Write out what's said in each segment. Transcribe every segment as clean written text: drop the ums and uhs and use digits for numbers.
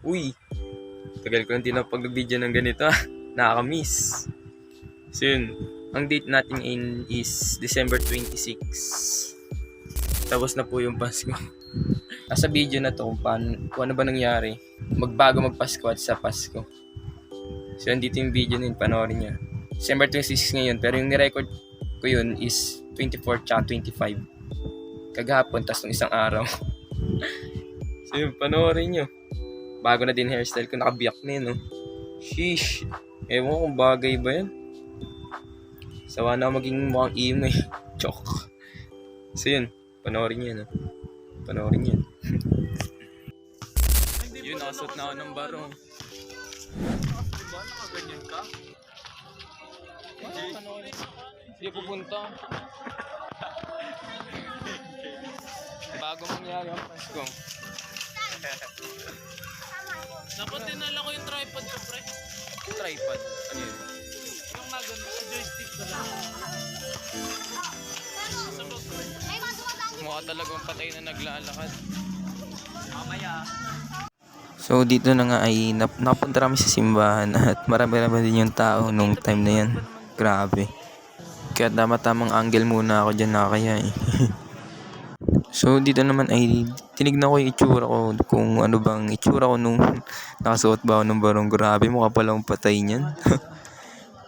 Uy, tagal ko hindi na pag-video ng ganito. Nakakamiss. So yun, ang date natin is December 26. Tapos na po yung Pasko. Nasa video na to kung ano ba nangyari. Magbago magpasko at sa Pasko. So andito yung video na yun, panoorin nyo. December 26 ngayon, pero yung nirecord ko yun is 24 tsaka 25. Kagahapon, tas ng isang araw. So yun, panoorin nyo. Bago na din hairstyle ko, nakabiyak na yun, no? Sheesh. Ewan ko kung bagay ba yan. Sawa na maging mukhang emo eh. Chok. So yun, panoorin nyo, no? Panoorin nyo. Yun, nakasuot na ako ng barong. Diba, nakaganyan ka? Hindi pupunta. Bago mangyari ang Pasko. Dapat dinala ko yung tripod ko, pre. Tripod? Ano yun? Yung nagano sa joystick ko lang. Sa loob, pre. Mukha talagang patay na naglalakad. Mamaya. So dito na nga ay napunta kami sa simbahan at marami-rami din yung tao nung time na yan. Grabe. Kaya tamang angle muna ako dyan na kaya eh. So dito naman ay tinignan ko yung itsura ko kung ano bang itsura ko nung nakasuot ba ako ng barong. Grabe, mukha palang patay niyan.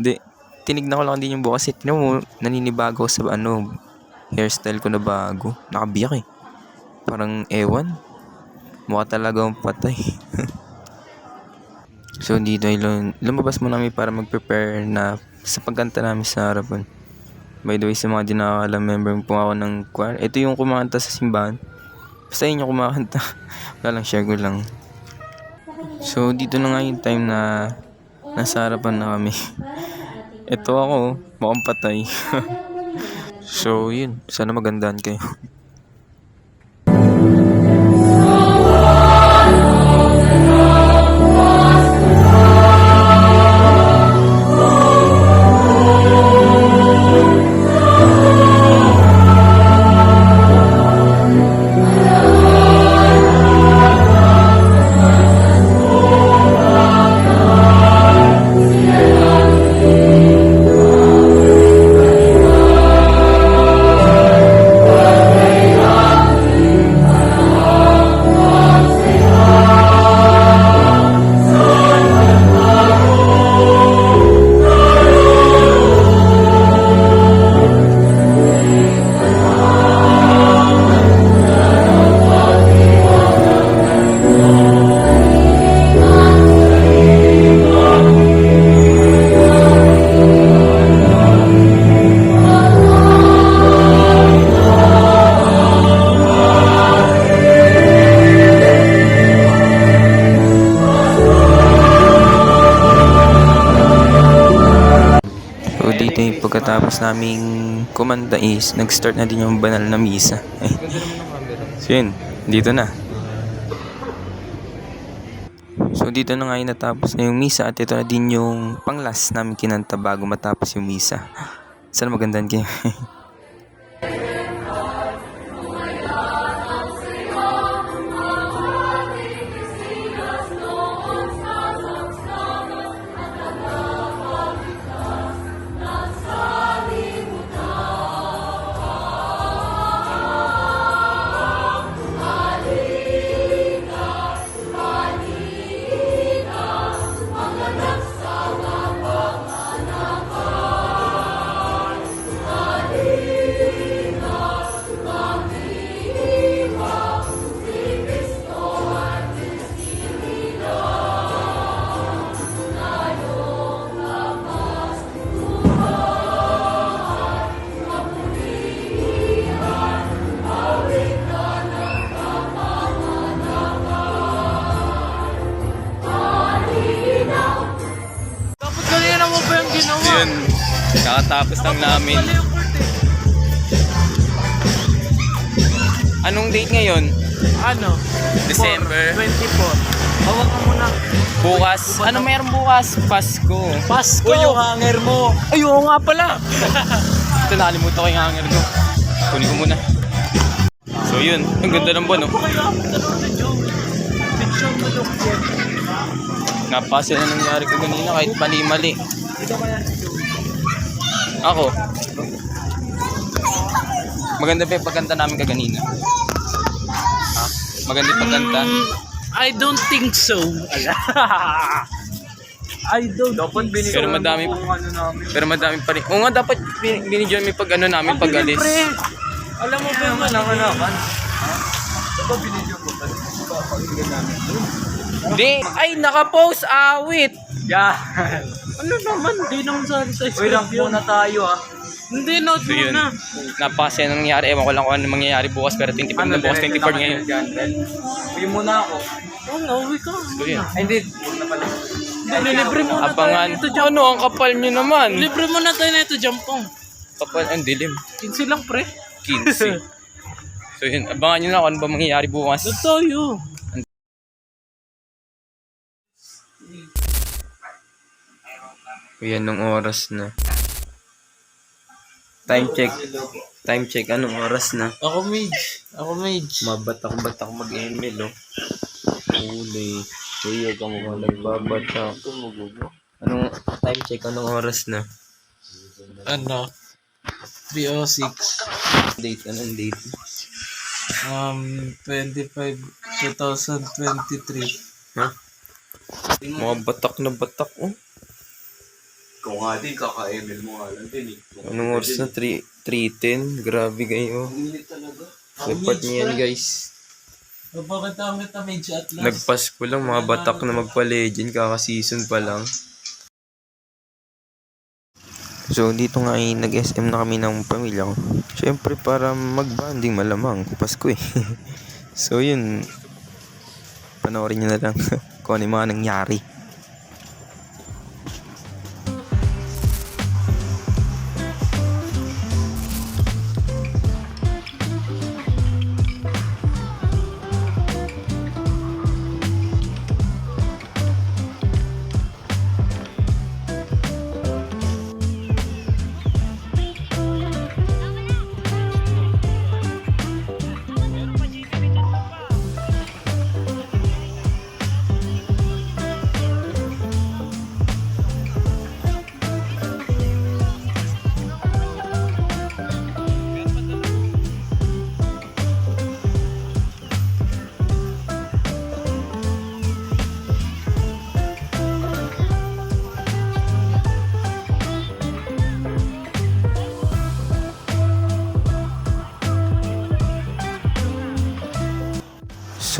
Hindi, tinignan ko lang din yung bukas. Tignan mo, naninibago sa hairstyle ko na bago. Nakabiyak eh. Parang ewan. Mukha talagang patay. So dito ay lumabas muna kami para mag-prepare na sa pagkanta namin sa harapan. By the way, sa mga di nakakaalam, member po ako ng choir. Ito yung kumakanta sa simbahan. Basta yun yung kumakanta. Wala lang, share ko lang. So dito na nga yung time na nasa harapan na kami. Ito ako, mukhang patay. So yun, sana magandaan kayo. Pagkatapos naming kumanta is nag-start na din yung banal na misa. So yun, dito na. So dito na nga yung natapos na yung misa at ito na din yung pang-last namin kinanta bago matapos yung misa. Sana magandaan kayo. Yun, kakatapos lang namin. Anong date ngayon? Ano? December 24. Hawak ka muna. Bukas. Ano meron bukas? Pasko. Pasko! Yung hanger mo. Ay, oo nga pala. Ito, nakalimutan ko yung hanger ko. Kunin ko muna. So yun, ang ganda ng buwan, no? Picture mo look yan. Napasa na nangyari ko kanina kahit mali-mali. Ako. Maganda ba yung pagkanta namin kaganina? Maganda yung pagkanta? I don't think so. I don't Dapat binigyan Pero madami, kung ano namin. pero madami pa rin. Oo nga, dapat binidyon may pag ano namin pag alis. Alam mo ba yung Nananakan. Dapat binigyan ko pa. Papakinggan namin. Hindi. Ay, nakapost, awit. Yan. Ano naman? Di naman sa Uy, lang muna tayo ah. Hindi, note So mo yun, na. napasa yung nangyari. Ewan ko lang kung ano mangyayari bukas, pero 25 na bukas, 24 ngayon. Uy muna ako. Oh, nauwi ka. So yun. Ay, hindi. Huwag na pala. Libre mo na tayo Abangan. nito, Ano, ang kapal nyo naman. Libre mo na tayo nito, Jampong. Kapal, ang dilim. 15 lang, pre. 15. So yun, abangan nyo na kung ano ba mangyayari bukas. Tayo. Yan, nung oras na. Time check. Time check, anong oras na? Ako mage. Mabatak-batak mag-email, oh. Uli. Kuya ka mo nagbabatak. Anong time check, anong oras na? Ano? 3:06. Date, anong date? 25, 2023. Ha? Mga batak na batak, oh. Ikaw nga din, kaka-ML mo nga lang din eh. Anong oras na? 3:10? Grabe kayo. Init talaga. Support niyo yan, guys. Bakit ang kita mage at last? Nagpasko lang, mga batak na magpa-legend, kaka-season pa lang. So, dito nga ay nag-SM na kami ng pamilya ko. Siyempre, para mag-banding malamang. Pasko eh. So, yun. Panoorin nyo na lang kung ano yung mga nangyari.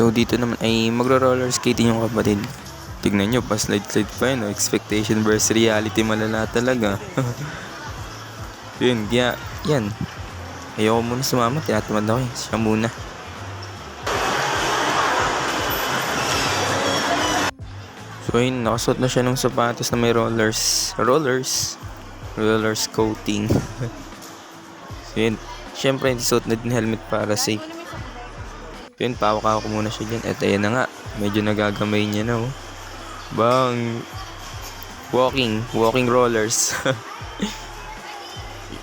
So dito naman ay magro-roller skating yung kapatid. Tignan nyo, pa slide-slide pa yun. Expectation versus reality, malala talaga. Yun, kaya yan. Ayoko muna sumama, tinatamad ako eh. Siya muna. So yun, nakasuot na siya ng sapatos na may rollers. Rollers coating. So yun, syempre suot na din helmet para safe. Yun, pawak-awak ko muna siya dyan. At ayan na nga, medyo nagagamay niya na, oh. Bang! Walking rollers.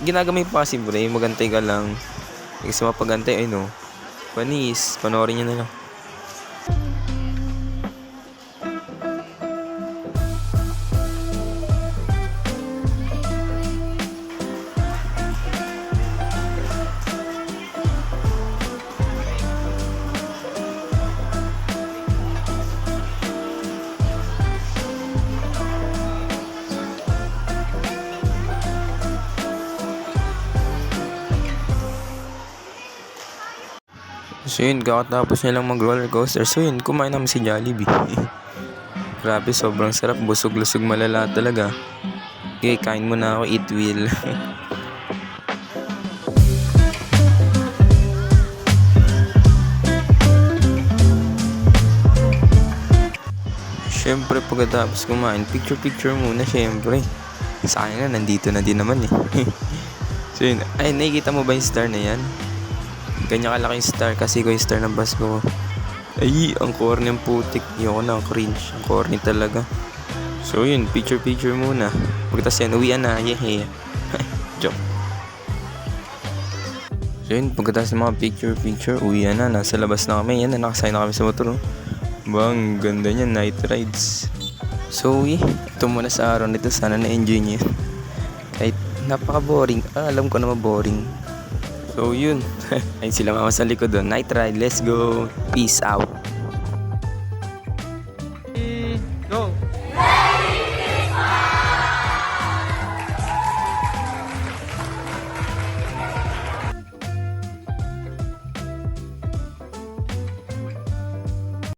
Ginagamay pa kasi, bro. Magantay ka lang. Kasi mapagantay, ay no. Panis, panoorin niya na lang. So yun, kakatapos niya lang mag-roller coaster. So yun, kumain namin si Jollibee. Grabe, sobrang sarap. Busog-lusog malala talaga. Okay, kain muna ako, eat will. Siyempre, pagkatapos kumain, picture-picture muna syempre. Sa akin na, nandito na din naman eh. So yun, ay, nakikita mo ba yung star na yan? Ganyan kalaki yung star kasi ko yung star ng bus ko. Ay, ang corny ang putik. Yoko na, ang cringe. Ang corny talaga. So yun, picture muna. Pagkatapos yan, uwian na. Yeah. Joke. So yun, pagkatapos ng mga picture, uwian na. Nasa labas na kami. Yan na, nakasaya na kami sa motor. Oh. Bang, ganda niya, night rides. So, ito muna sa araw nito. Sana na-enjoy niyo. Kahit napaka-boring. Alam ko naman boring. So, yun. Ayun sila mama sa likod doon. Night ride, let's go. Peace out.